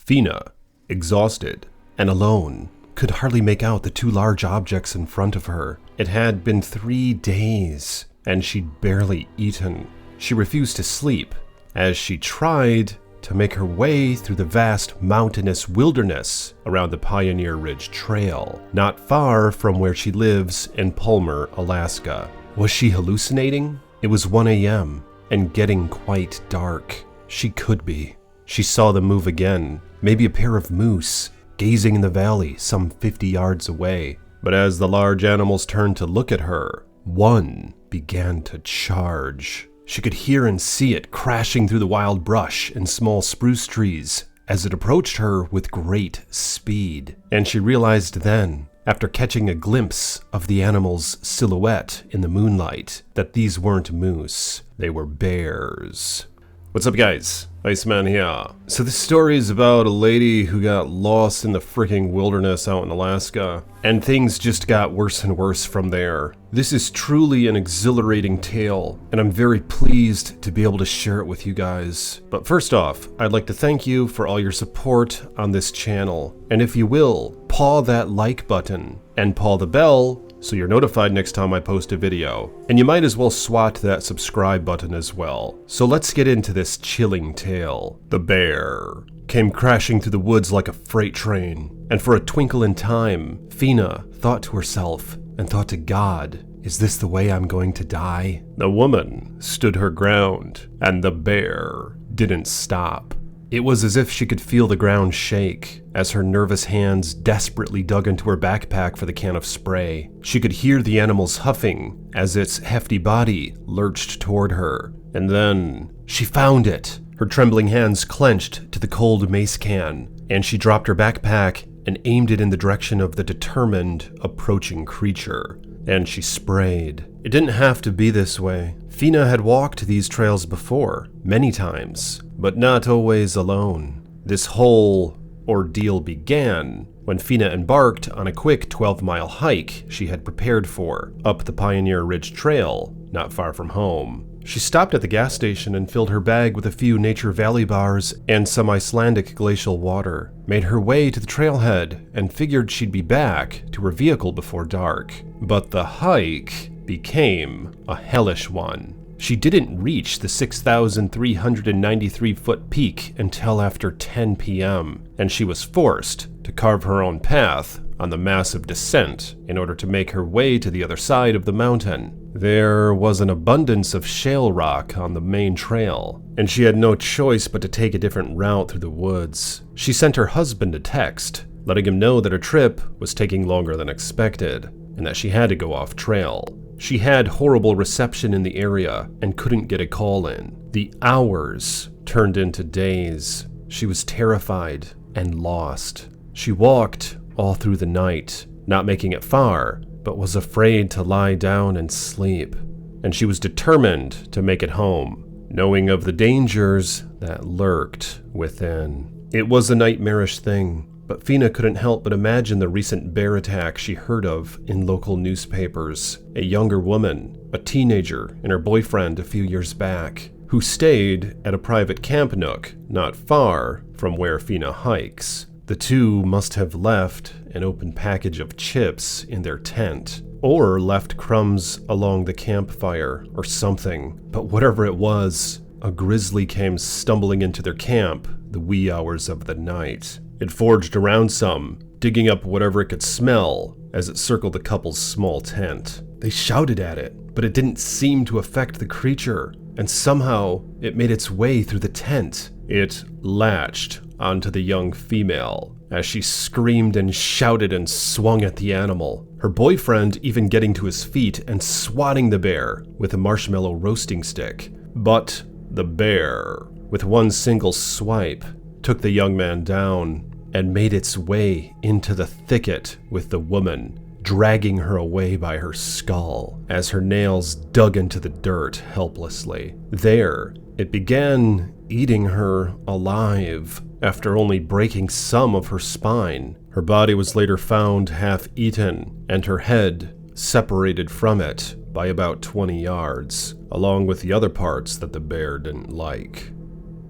Fina, exhausted and alone, could hardly make out the two large objects in front of her. It had been 3 days, and she'd barely eaten. She refused to sleep as she tried to make her way through the vast mountainous wilderness around the Pioneer Ridge Trail, not far from where she lives in Palmer, Alaska. Was she hallucinating? It was 1 a.m. and getting quite dark. She could be. She saw them move again, maybe a pair of moose, gazing in the valley some 50 yards away. But as the large animals turned to look at her, one began to charge. She could hear and see it crashing through the wild brush and small spruce trees as it approached her with great speed. And she realized then, after catching a glimpse of the animal's silhouette in the moonlight, that these weren't moose, they were bears. What's up, guys? Iceman here. So this story is about a lady who got lost in the freaking wilderness out in Alaska, and things just got worse and worse from there. This is truly an exhilarating tale, and I'm very pleased to be able to share it with you guys. But first off, I'd like to thank you for all your support on this channel. And if you will, paw that like button and paw the bell so you're notified next time I post a video. And you might as well swat that subscribe button as well. So let's get into this chilling tale. The bear came crashing through the woods like a freight train, and for a twinkle in time, Fina thought to herself and thought to God, is this the way I'm going to die? The woman stood her ground, and the bear didn't stop. It was as if she could feel the ground shake as her nervous hands desperately dug into her backpack for the can of spray. She could hear the animal's huffing as its hefty body lurched toward her. And then she found it. Her trembling hands clenched to the cold mace can, and she dropped her backpack and aimed it in the direction of the determined, approaching creature. And she sprayed. It didn't have to be this way. Fina had walked these trails before, many times, but not always alone. This whole ordeal began when Fina embarked on a quick 12-mile hike she had prepared for, up the Pioneer Ridge Trail, not far from home. She stopped at the gas station and filled her bag with a few Nature Valley bars and some Icelandic glacial water, made her way to the trailhead, and figured she'd be back to her vehicle before dark. But the hike became a hellish one. She didn't reach the 6,393-foot peak until after 10 p.m., and she was forced to carve her own path on the massive descent in order to make her way to the other side of the mountain. There was an abundance of shale rock on the main trail, and she had no choice but to take a different route through the woods. She sent her husband a text, letting him know that her trip was taking longer than expected, and that she had to go off trail. She had horrible reception in the area and couldn't get a call in. The hours turned into days. She was terrified and lost. She walked all through the night, not making it far, but was afraid to lie down and sleep. And she was determined to make it home, knowing of the dangers that lurked within. It was a nightmarish thing, but Fina couldn't help but imagine the recent bear attack she heard of in local newspapers. A younger woman, a teenager, and her boyfriend a few years back, who stayed at a private camp nook not far from where Fina hikes. The two must have left an open package of chips in their tent, or left crumbs along the campfire or something. But whatever it was, a grizzly came stumbling into their camp the wee hours of the night. It foraged around some, digging up whatever it could smell as it circled the couple's small tent. They shouted at it, but it didn't seem to affect the creature, and somehow it made its way through the tent. It latched onto the young female as she screamed and shouted and swung at the animal, her boyfriend even getting to his feet and swatting the bear with a marshmallow roasting stick. But the bear, with one single swipe, took the young man down and made its way into the thicket with the woman, dragging her away by her skull as her nails dug into the dirt helplessly. There, it began eating her alive after only breaking some of her spine. Her body was later found half-eaten and her head separated from it by about 20 yards, along with the other parts that the bear didn't like.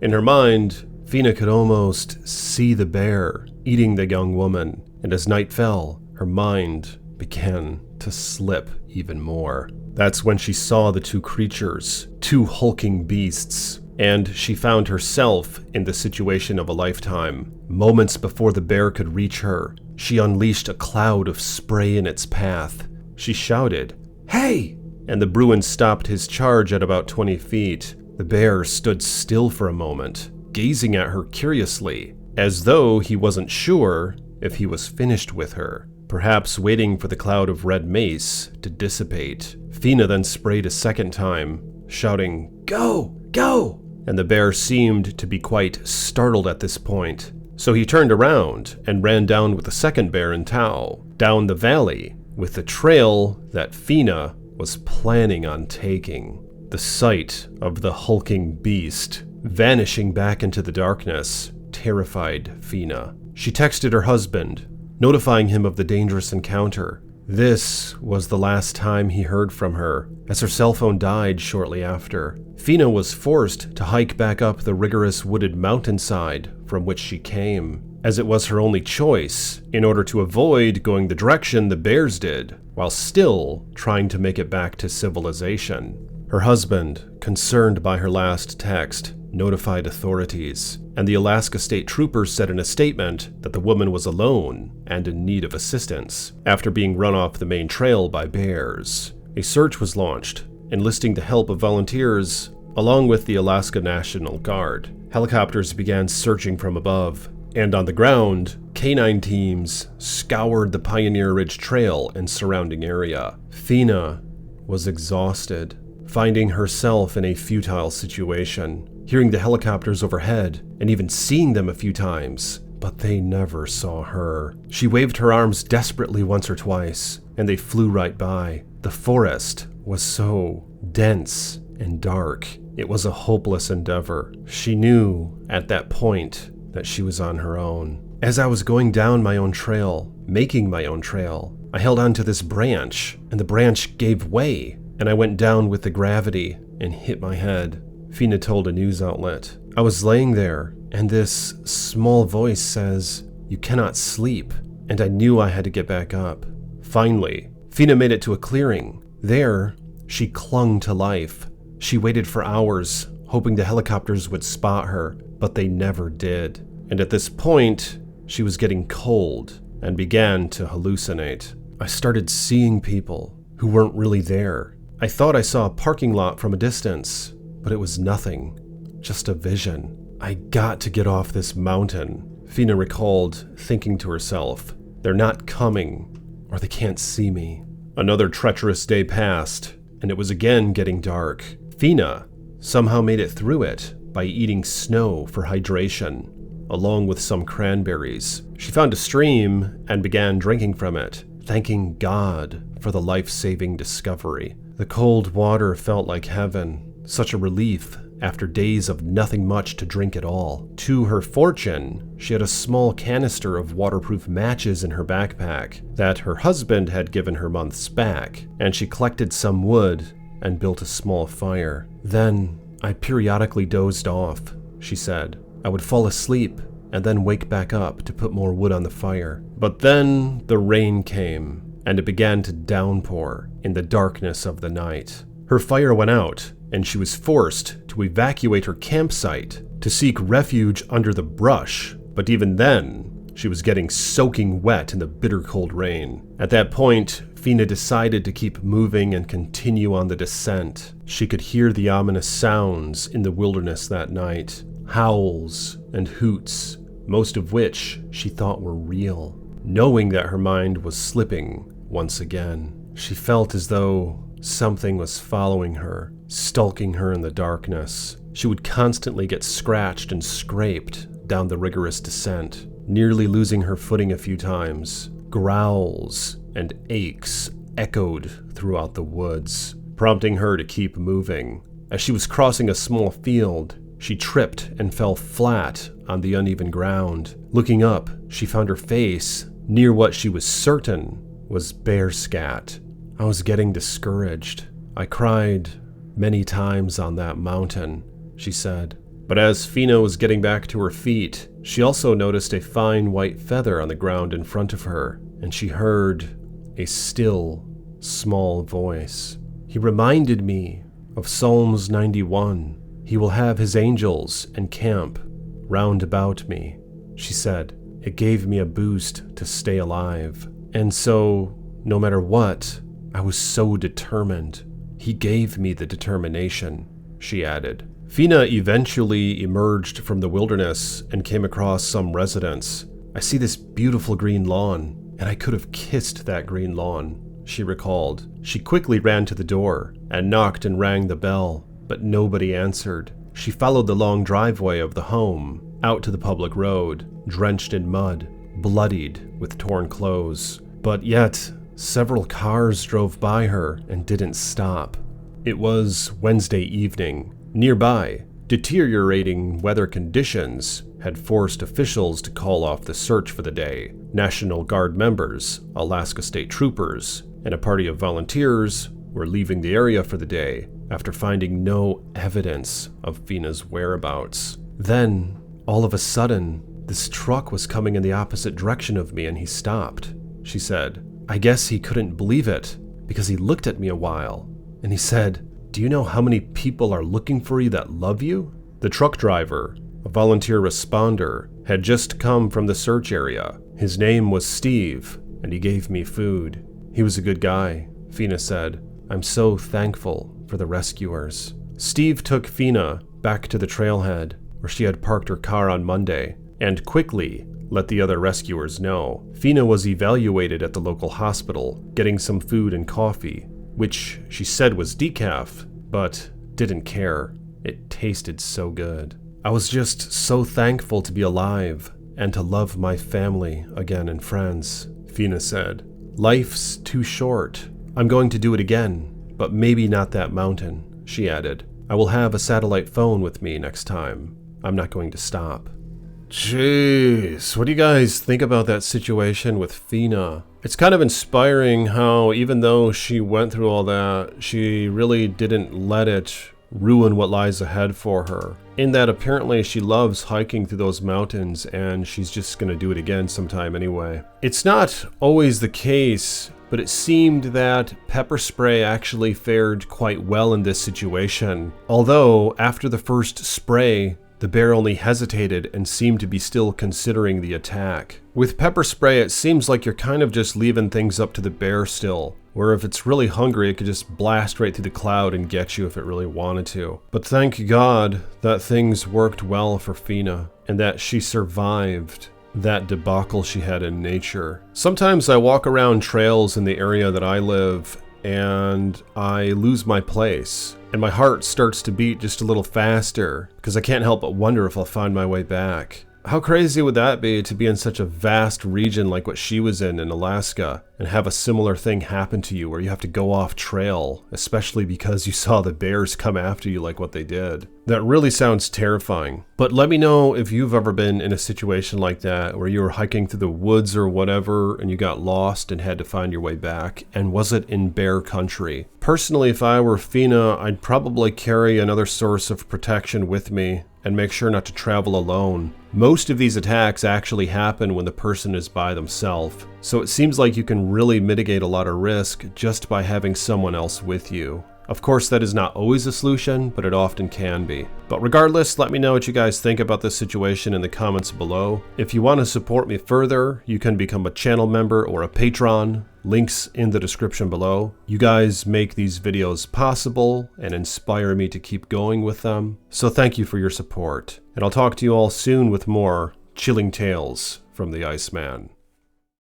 In her mind, Fina could almost see the bear eating the young woman, and as night fell, her mind began to slip even more. That's when she saw the two creatures, two hulking beasts, and she found herself in the situation of a lifetime. Moments before the bear could reach her, she unleashed a cloud of spray in its path. She shouted, "Hey!" and the Bruin stopped his charge at about 20 feet. The bear stood still for a moment, gazing at her curiously, as though he wasn't sure if he was finished with her, perhaps waiting for the cloud of red mace to dissipate. Fina then sprayed a second time, shouting, "Go! Go!" and the bear seemed to be quite startled at this point. So he turned around and ran down with the second bear in tow, down the valley, with the trail that Fina was planning on taking. The sight of the hulking beast vanishing back into the darkness terrified Fina. She texted her husband, notifying him of the dangerous encounter. This was the last time he heard from her, as her cell phone died shortly after. Fina was forced to hike back up the rigorous wooded mountainside from which she came, as it was her only choice in order to avoid going the direction the bears did, while still trying to make it back to civilization. Her husband, concerned by her last text, notified authorities, and the Alaska State Troopers said in a statement that the woman was alone and in need of assistance after being run off the main trail by bears. A search was launched, enlisting the help of volunteers along with the Alaska National Guard. Helicopters began searching from above, and on the ground, canine teams scoured the Pioneer Ridge Trail and surrounding area. Fina was exhausted, finding herself in a futile situation, hearing the helicopters overhead and even seeing them a few times, but they never saw her. She waved her arms desperately once or twice, and they flew right by. The forest was so dense and dark. It was a hopeless endeavor. She knew at that point that she was on her own. As I was going down my own trail, making my own trail, I held onto this branch, and the branch gave way, and I went down with the gravity and hit my head, Fina told a news outlet. I was laying there, and this small voice says, "You cannot sleep," and I knew I had to get back up. Finally, Fina made it to a clearing. There, she clung to life. She waited for hours, hoping the helicopters would spot her, but they never did. And at this point, she was getting cold and began to hallucinate. I started seeing people who weren't really there. I thought I saw a parking lot from a distance, but it was nothing, just a vision. I got to get off this mountain, Fina recalled, thinking to herself. They're not coming, or they can't see me. Another treacherous day passed, and it was again getting dark. Fina somehow made it through it by eating snow for hydration, along with some cranberries. She found a stream and began drinking from it, thanking God for the life-saving discovery. The cold water felt like heaven, such a relief after days of nothing much to drink at all. To her fortune, she had a small canister of waterproof matches in her backpack that her husband had given her months back, and she collected some wood and built a small fire. Then, I periodically dozed off, she said. I would fall asleep and then wake back up to put more wood on the fire. But then the rain came, and it began to downpour in the darkness of the night. Her fire went out, and she was forced to evacuate her campsite to seek refuge under the brush. But even then, she was getting soaking wet in the bitter cold rain. At that point, Fina decided to keep moving and continue on the descent. She could hear the ominous sounds in the wilderness that night. Howls and hoots, most of which she thought were real. Knowing that her mind was slipping once again, she felt as though something was following her, stalking her in the darkness. She would constantly get scratched and scraped down the rigorous descent, nearly losing her footing a few times. Growls and aches echoed throughout the woods, prompting her to keep moving. As she was crossing a small field, she tripped and fell flat on the uneven ground. Looking up, she found her face near what she was certain was bear scat. I was getting discouraged. I cried many times on that mountain, she said. But as Fina was getting back to her feet, she also noticed a fine white feather on the ground in front of her, and she heard a still, small voice. He reminded me of Psalms 91. He will have his angels encamp round about me, she said. It gave me a boost to stay alive. And so, no matter what, I was so determined. He gave me the determination, she added. Fina eventually emerged from the wilderness and came across some residents. I see this beautiful green lawn, and I could have kissed that green lawn, she recalled. She quickly ran to the door and knocked and rang the bell, but nobody answered. She followed the long driveway of the home out to the public road, drenched in mud, bloodied with torn clothes. But yet, several cars drove by her and didn't stop. It was Wednesday evening. Nearby, deteriorating weather conditions had forced officials to call off the search for the day. National Guard members, Alaska State Troopers, and a party of volunteers were leaving the area for the day after finding no evidence of Fina's whereabouts. Then, all of a sudden, this truck was coming in the opposite direction of me and he stopped, she said. I guess he couldn't believe it because he looked at me a while and he said, "Do you know how many people are looking for you that love you?" The truck driver, a volunteer responder, had just come from the search area. His name was Steve, and he gave me food. He was a good guy, Fina said. I'm so thankful for the rescuers. Steve took Fina back to the trailhead where she had parked her car on Monday and quickly let the other rescuers know. Fina was evaluated at the local hospital, getting some food and coffee, which she said was decaf, but didn't care. It tasted so good. I was just so thankful to be alive and to love my family again and friends, Fina said. Life's too short. I'm going to do it again, but maybe not that mountain, she added. I will have a satellite phone with me next time. I'm not going to stop. Jeez, what do you guys think about that situation with Fina? It's kind of inspiring how even though she went through all that, she really didn't let it ruin what lies ahead for her. In that apparently she loves hiking through those mountains and she's just gonna do it again sometime anyway. It's not always the case, but it seemed that pepper spray actually fared quite well in this situation. Although after the first spray, the bear only hesitated and seemed to be still considering the attack. With pepper spray, it seems like you're kind of just leaving things up to the bear still, where if it's really hungry, it could just blast right through the cloud and get you if it really wanted to. But thank God that things worked well for Fina and that she survived that debacle she had in nature. Sometimes I walk around trails in the area that I live and I lose my place. And my heart starts to beat just a little faster because I can't help but wonder if I'll find my way back. How crazy would that be to be in such a vast region like what she was in Alaska and have a similar thing happen to you where you have to go off trail, especially because you saw the bears come after you like what they did. That really sounds terrifying. But let me know if you've ever been in a situation like that where you were hiking through the woods or whatever and you got lost and had to find your way back, and was it in bear country? Personally, if I were Fina, I'd probably carry another source of protection with me and make sure not to travel alone. Most of these attacks actually happen when the person is by themselves, so it seems like you can really mitigate a lot of risk just by having someone else with you. Of course, that is not always a solution, but it often can be. But regardless, let me know what you guys think about this situation in the comments below. If you want to support me further, you can become a channel member or a patron. Links in the description below. You guys make these videos possible and inspire me to keep going with them. So thank you for your support. And I'll talk to you all soon with more chilling tales from the Iceman.